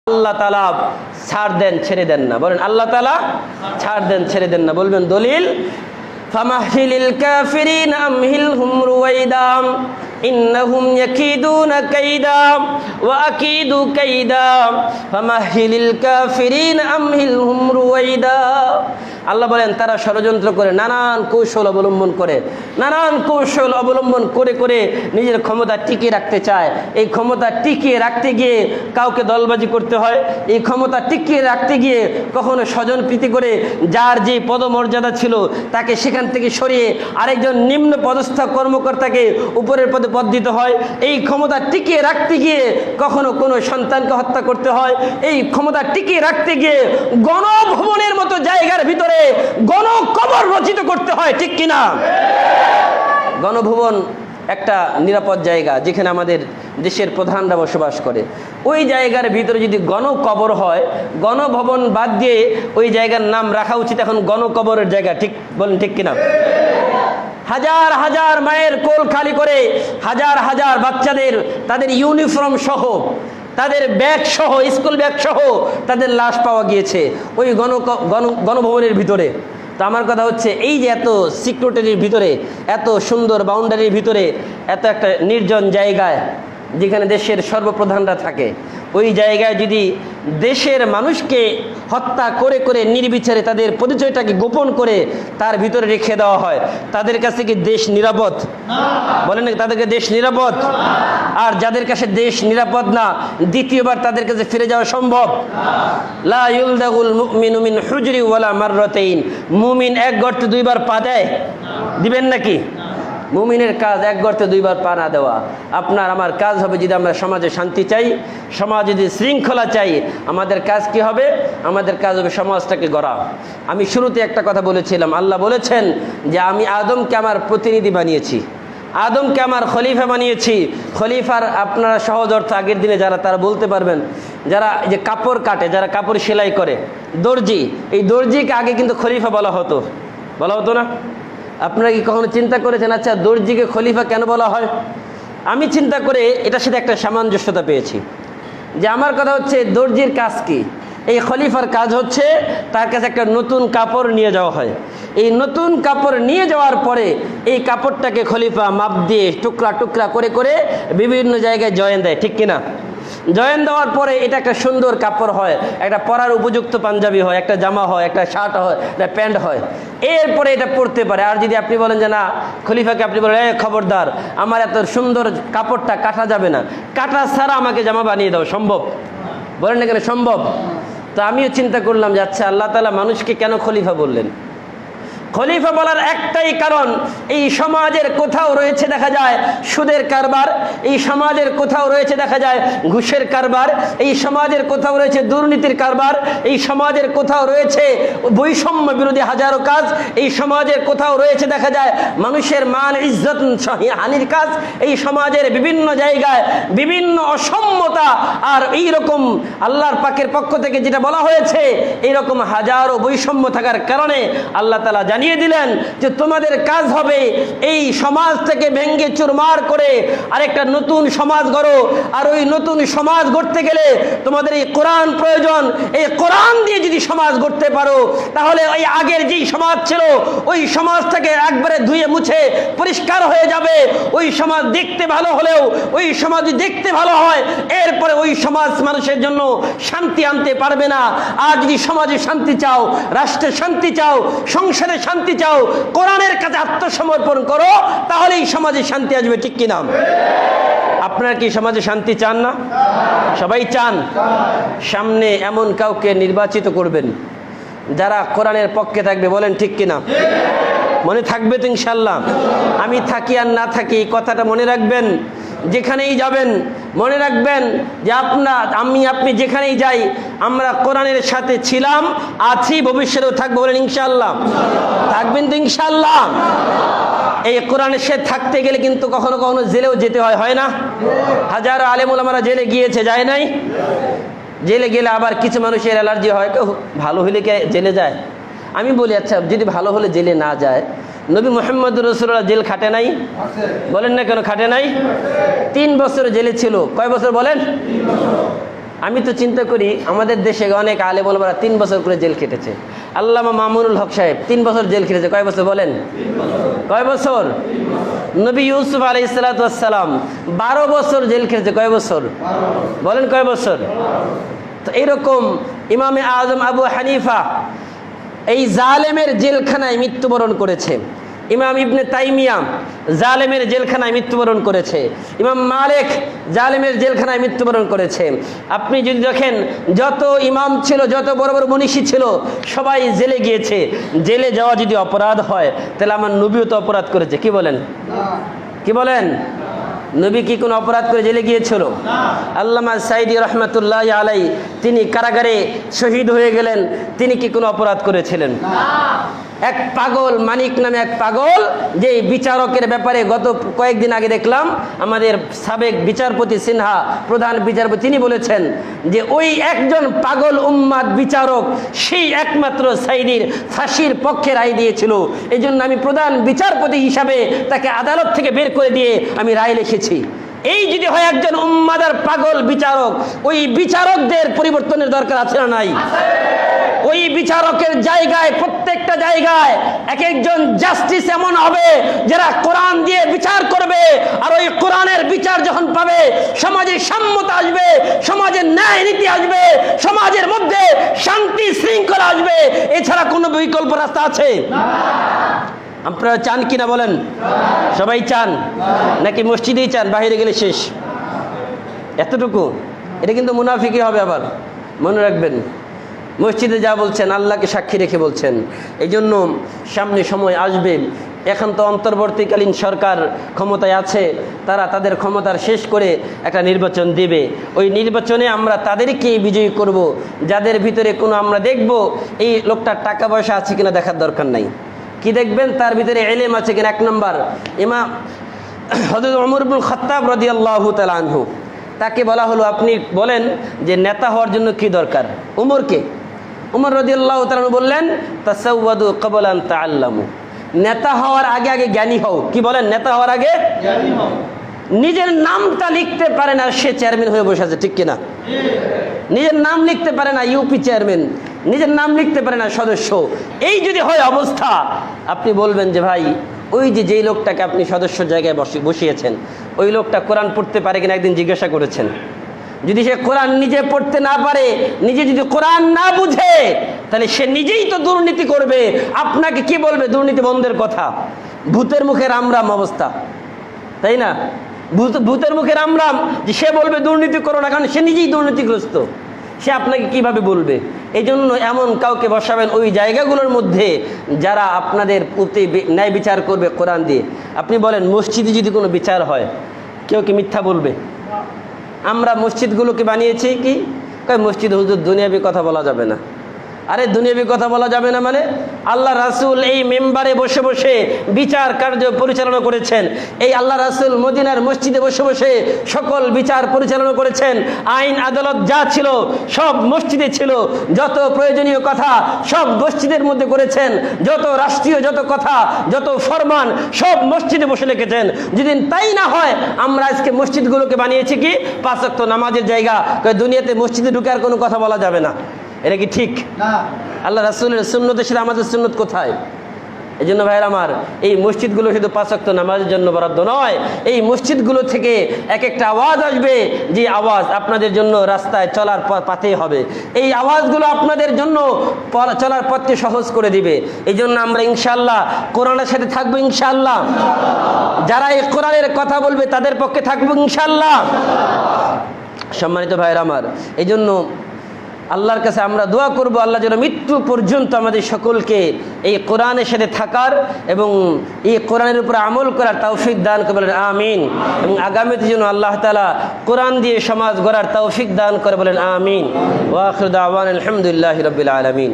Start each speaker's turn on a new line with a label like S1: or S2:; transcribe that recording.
S1: আল্লাহ তাআলা ছাড় দেন ছেড়ে দেন না। বলেন আল্লাহ তাআলা ছাড় দেন ছেড়ে দেন না। বলবেন দলিল ফামাহিলিল কাফিরিন আমহিলহুম রুওয়াইদা ইন্নাহুম ইয়াকিদুনা কাইদা ওয়া আকিদু কাইদা ফামাহিলিল কাফিরিন আমহিলহুম রুওয়াইদা। আল্লাহ বলেন তারা ষড়যন্ত্র করে নানান কৌশল অবলম্বন করে নিজের ক্ষমতা টিকিয়ে রাখতে চায়। এই ক্ষমতা টিকিয়ে রাখতে গিয়ে কাউকে দলবাজি করতে হয়। এই ক্ষমতা টিকিয়ে রাখতে গিয়ে কখনো স্বজনপ্রীতি করে যার যে পদমর্যাদা ছিল তাকে সেখান থেকে সরিয়ে আরেকজন নিম্ন পদস্থ কর্মকর্তাকে উপরের পদে পদ দিতে হয়। এই ক্ষমতা টিকিয়ে রাখতে গিয়ে কখনো কোনো সন্তানকে হত্যা করতে হয়। এই ক্ষমতা টিকিয়ে রাখতে গিয়ে গণভবনের মতো জায়গার ভিতরে গণকবর রচিত করতে হয়, ঠিক কিনা? গণভবন একটা নিরাপদ জায়গা যেখানে আমাদের দেশের প্রধানরা বসবাস করে। ওই জায়গার ভিতরে যদি গণকবর হয়, গণভবন বাদ দিয়ে ওই জায়গার নাম রাখা উচিত এখন গণকবরের জায়গা, ঠিক বলেন ঠিক কিনা? হাজার হাজার মায়ের কোল খালি করে হাজার হাজার বাচ্চাদের তাদের ইউনিফর্ম সহ তাদের ব্যাগ সহ স্কুল ব্যাগ সহ তাদের লাশ পাওয়া গিয়েছে ওই গণভবনের ভিতরে। তো আমার কথা হচ্ছে এই যে এত সিকিউরিটির ভিতরে, এত সুন্দর বাউন্ডারির ভিতরে, এত একটা নির্জন জায়গায় যেখানে দেশের সর্বপ্রধানরা থাকে, ওই জায়গায় যদি দেশের মানুষকে হত্যা করে নির্বিচারে তাদের পরিচয়টাকে গোপন করে তার ভিতরে রেখে দেওয়া হয়, তাদের কাছে কি দেশ নিরাপদ? বলেন তাদেরকে দেশ নিরাপদ? আর যাদের কাছে দেশ নিরাপদ না, দ্বিতীয়বার তাদের কাছে ফিরে যাওয়া সম্ভব? লা ইউলদাগুল মুমিনু মিন হুজরি ওয়ালা মাররাতাইন। মুমিন এক গর্তে দুইবার পা দেয়? দিবেন নাকি? মুমিনের কাজ এক গর্তে দুইবার পা না দেওয়া। আপনার আমার কাজ হবে, যদি আমরা সমাজে শান্তি চাই, সমাজে যদি শৃঙ্খলা চাই, আমাদের কাজ কি হবে? আমাদের কাজ হবে সমাজটাকে গড়া। আমি শুরুতে একটা কথা বলেছিলাম, আল্লাহ বলেছেন যে আমি আদমকে আমার প্রতিনিধি বানিয়েছি, আদমকে আমার খলিফা বানিয়েছি। খলিফার আপনারা সহজ অর্থ আগের দিনে যারা তারা বলতে পারবেন, যারা যে কাপড় কাটে, যারা কাপড় সেলাই করে, দর্জি, এই দর্জিকে আগে কিন্তু খলিফা বলা হতো না? আপনারা কি কখনো চিন্তা করেছেন আচ্ছা দর্জিকে খলিফা কেন বলা হয়? আমি চিন্তা করে এটার সাথে একটা সামঞ্জস্যতা পেয়েছি যে আমার কথা হচ্ছে দর্জির কাজ কি? এই খলিফার কাজ হচ্ছে তার কাছে একটা নতুন কাপড় নিয়ে যাওয়া হয়। এই নতুন কাপড় নিয়ে যাওয়ার পরে এই কাপড়টাকে খলিফা মাপ দিয়ে টুকরা টুকরা করে বিভিন্ন জায়গায় জয়েন দেয়, ঠিক কিনা? জয়েন দেওয়ার পরে এটা একটা সুন্দর কাপড় হয়, একটা পরার উপযুক্ত পাঞ্জাবি হয়, একটা জামা হয়, একটা শার্ট হয়, একটা প্যান্ট হয়। এরপরে এটা পরতে পারে। আর যদি আপনি বলেন যে না, খলিফাকে আপনি বলেন এই খবরদার, আমার এত সুন্দর কাপড়টা কাটা যাবে না, কাটা ছাড়া আমাকে জামা বানিয়ে দাও, সম্ভব? বলেন না কেন সম্ভব? তো আমিও চিন্তা করলাম যে আচ্ছা আল্লাহ তাআলা মানুষকে কেন খলিফা বললেন? খলিফা বলার একটাই কারণ, এই সমাজের কোথাও রয়েছে দেখা যায় সুদের কারবার, এই সমাজের কোথাও রয়েছে দেখা যায় ঘুষের কারবার, এই সমাজের কোথাও রয়েছে দুর্নীতির কারবার, এই সমাজের কোথাও রয়েছে বৈষম্য বিরোধী হাজারো কাজ, এই সমাজের কোথাও রয়েছে দেখা যায় মানুষের মান ইজ্জত হানির কাজ, এই সমাজের বিভিন্ন জায়গায় বিভিন্ন অসম্যতা। আর এইরকম আল্লাহর পাকের পক্ষ থেকে যেটা বলা হয়েছে, এইরকম হাজারো বৈষম্য থাকার কারণে আল্লাহ তাআলা জানিয়ে দিলেন যে তোমাদের কাজ হবে এই সমাজ থেকে ভেঙ্গে চুরমার করে আরেকটা নতুন সমাজ গড়ো। আর ওই নতুন সমাজ গড়তে গেলে তোমাদের এই কোরআন প্রয়োজন। এই কোরআন দিয়ে যদি সমাজ গড়তে পারো, তাহলে ওই আগের যেই সমাজ ছিল ওই সমাজটাকে একবারে ধুয়ে মুছে পরিষ্কার হয়ে যাবে। ওই সমাজ দেখতে ভালো হলেও, ওই সমাজ দেখতে ভালো হয়, এরপরে ওই সমাজ মানুষের জন্য শান্তি আনতে পারবে না। আর যদি সমাজে শান্তি চাও, রাষ্ট্রে শান্তি চাও, সংসারে শান্তি চাও, কোরআনের কাছে আত্মসমর্পণ করো, তাহলে এই সমাজে শান্তি আসবে, ঠিক কিনা? আপনারা কি সমাজে শান্তি চান না? সবাই চান। সামনে এমন কাউকে নির্বাচিত করবেন যারা কোরআনের পক্ষে থাকবে, বলেন ঠিক কিনা? মনে থাকবে তো ইনশাল্লাহ? আমি থাকি আর না থাকি কথাটা মনে রাখবেন। যেখানেই যাবেন মনে রাখবেন যে আপনি যেখানেই যাই, আমরা কোরআনের সাথে ছিলাম, আছি, ভবিষ্যতেও থাকবো, বলেন ইনশাআল্লাহ? থাকবেন তো ইনশাআল্লাহ? এই কোরআনের সাথে থাকতে গেলে কিন্তু কখনো কখনো জেলেও যেতে হয় না? হাজারো আলেম ওলামারা জেলে গিয়েছে, যায় নাই? জেলে গেলে আবার কিছু মানুষের অ্যালার্জি হয়, কেউ ভালো হলে কে জেলে যায়? আমি বলি আচ্ছা যদি ভালো হলে জেলে না যায়, নবী মুহাম্মদ রাসূলুল্লাহ জেল খাটে নাই? বলেন না কেন খাটে নাই? 3 বছর জেলে ছিল। কয় বছর বলেন? আমি তো চিন্তা করি আমাদের দেশে অনেক আলেম ওলামারা 3 বছর করে জেল কেটেছে। আল্লামা মামুনুল হক সাহেব 3 বছর জেল কেটেছে। কয় বছর বলেন? কয় বছর? নবী ইউসুফ আলাইহিস সালাতু ওয়াস সালাম 12 বছর জেল খেটেছে। কয় বছর বলেন? কয় বছর? তো এরকম ইমামে আজম আবু হানিফা এই জালেমের জেলখানায় মৃত্যুবরণ করেছে। ইমাম ইবনে তাইমিয়া জালেমের জেলখানায় মৃত্যুবরণ করেছে। ইমাম মালিক জালেমের জেলখানায় মৃত্যুবরণ করেছে। আপনি যদি দেখেন যত ইমাম ছিল, যত বড় বড় মনীষী ছিল, সবাই জেলে গিয়েছে। জেলে যাওয়া যদি অপরাধ হয় তাহলে আমার নবীও তো অপরাধ করেছে। কি বলেন? কি বলেন? নবী কি কোনো অপরাধ করে জেলে গিয়েছিল? আল্লামা সাইদি রহমাতুল্লাহ আলাই তিনি কারাগারে শহীদ হয়ে গেলেন। তিনি কি কোনো অপরাধ করেছিলেন? এক পাগল মানিক নামে এক পাগল, যে বিচারকের ব্যাপারে গত কয়েকদিন আগে দেখলাম আমাদের সাবেক বিচারপতি সিনহা, প্রধান বিচারপতি, তিনি বলেছেন যে ওই একজন পাগল উম্মাদ বিচারক সেই একমাত্র সাইদির ফাঁসির পক্ষে রায় দিয়েছিল। এই জন্য আমি প্রধান বিচারপতি হিসাবে তাকে আদালত থেকে বের করে দিয়ে আমি রায় লিখেছি। এই যদি হয় একজন উম্মাদার পাগল বিচারক, ওই বিচারকদের পরিবর্তনের দরকার আছে না নাই? ওই বিচারকের জায়গায়, প্রত্যেকটা জায়গায় এক একজন জাস্টিস এমন হবে যারা কোরআন দিয়ে বিচার করবে। আর ওই কোরআনের বিচার যখন পাবে, সমাজে সাম্যতা আসবে, সমাজে ন্যায় নীতি আসবে, সমাজের মধ্যে শান্তি শৃঙ্খলা আসবে। এছাড়া কোনো বিকল্প রাস্তা আছে? আপনারা চান কিনা বলেন? সবাই চান নাকি মসজিদেই চান, বাইরে গেলে শেষ? এতটুকু? এটা কিন্তু মুনাফিকি হবে। আবার মনে রাখবেন, মসজিদে যা বলছেন আল্লাহকে সাক্ষী রেখে বলছেন। এই জন্য সামনে সময় আসবে, এখন তো অন্তর্বর্তীকালীন সরকার ক্ষমতায় আছে, তারা তাদের ক্ষমতার শেষ করে একটা নির্বাচন দেবে। ওই নির্বাচনে আমরা তাদেরকেই বিজয়ী করব যাদের ভিতরে কোনো, আমরা দেখব এই লোকটার টাকা পয়সা আছে কিনা দেখার দরকার নাই। কি দেখবেন? তার ভিতরে ইলম আছে কিনা। 1 নম্বর, ইমাম হযরত ওমর ইবনে খাত্তাব রাদিয়াল্লাহু তাআলা আনহু, তাকে বলা হলো আপনি বলেন যে নেতা হওয়ার জন্য কি দরকার? উমরকে, উমর রাদিয়াল্লাহু তাআলা বললেন তাসাওয়াদু ক্বাবলা আন তাআল্লামু, নেতা হওয়ার আগে আগে জ্ঞানী হও। কি বলেন? নেতা হওয়ার আগে জ্ঞানী হও। নিজের নামটা লিখতে পারে না, সে চেয়ারম্যান হয়ে বসে আছে, ঠিক কিনা? নিজের নাম লিখতে পারে না, ইউপি চেয়ারম্যান, নিজের নাম লিখতে পারে না, সদস্য। এই যদি হয় অবস্থা, আপনি বলবেন যে ভাই ওই যে যেই লোকটাকে আপনি সদস্য জায়গায় বসিয়েছেন, ওই লোকটা কোরআন পড়তে পারে কিনা একদিন জিজ্ঞাসা করেছেন? যদি সে কোরআন নিজে পড়তে না পারে, নিজে যদি কোরআন না বুঝে, তাহলে সে নিজেই তো দুর্নীতি করবে। আপনাকে কি বলবে দুর্নীতি বন্ধের কথা? ভূতের মুখে রামরাম অবস্থা, তাই না? ভূতের মুখে রামরাম, যে সে বলবে দুর্নীতি করো না, কারণ সে নিজেই দুর্নীতিগ্রস্ত। সে আপনাকে কিভাবে বলবে? এই জন্য এমন কাউকে বসাবেন ওই জায়গাগুলোর মধ্যে যারা আপনাদের প্রতি ন্যায় বিচার করবে কোরআন দিয়ে। আপনি বলেন মসজিদে যদি কোনো বিচার হয়, কেউ কি মিথ্যা বলবে? আমরা মসজিদগুলোকে বানিয়েছি কি? মসজিদ হুজুর দুনিয়াবি কথা বলা যাবে না। আরে দুনিয়াবি কথা বলা যাবে না মানে? আল্লাহ রাসূল এই মেম্বারে বসে বসে বিচার কার্য পরিচালনা করেছেন। এই আল্লাহ রাসূল মদিনার মসজিদে বসে বসে সকল বিচার পরিচালনা করেছেন। আইন আদালত যা ছিল সব মসজিদে ছিল। যত প্রয়োজনীয় কথা সব মসজিদের মধ্যে করেছেন। যত রাষ্ট্রীয় যত কথা, যত ফরমান সব মসজিদে বসে লিখেছেন। যদি তাই না হয়, আমরা আজকে মসজিদগুলোকে বানিয়েছি কি 5 ওয়াক্ত নামাজের জায়গা। দুনিয়াতে মসজিদে ঢুকে আর কোনো কথা বলা যাবে না। এটা কি ঠিক? আল্লাহ রাসূলের সুন্নতের সাথে আমাদের সুন্নত কোথায়? এই জন্য ভাইয়ের আমার, এই মসজিদগুলো শুধু 5 ওয়াক্ত নামাজের জন্য বরাদ্দ নয়। এই মসজিদগুলো থেকে এক একটা আওয়াজ আসবে, যে আওয়াজ আপনাদের জন্য রাস্তায় চলার পথে হবে। এই আওয়াজগুলো আপনাদের জন্য চলার পথকে সহজ করে দিবে। এই জন্য আমরা ইনশাআল্লাহ কোরআনের সাথে থাকবো ইনশাআল্লাহ। যারা এই কোরআনের কথা বলবে তাদের পক্ষে থাকবো ইনশাআল্লাহ। সম্মানিত ভাইয়ের আমার, এই জন্য আল্লাহর কাছে আমরা দোয়া করব, আল্লাহ যেন মৃত্যু পর্যন্ত আমাদের সকলকে এই কোরআনের সাথে থাকার এবং এই কোরআনের উপর আমল করার তৌফিক দান করে বলেন আমিন। এবং আগামীতে যেন আল্লাহ তাআলা কোরআন দিয়ে সমাজ গড়ার তৌফিক দান করে বলেন আমিন। ওয়া আখিরু দাওয়ানা আলহামদুলিল্লাহি রাব্বিল আলামিন।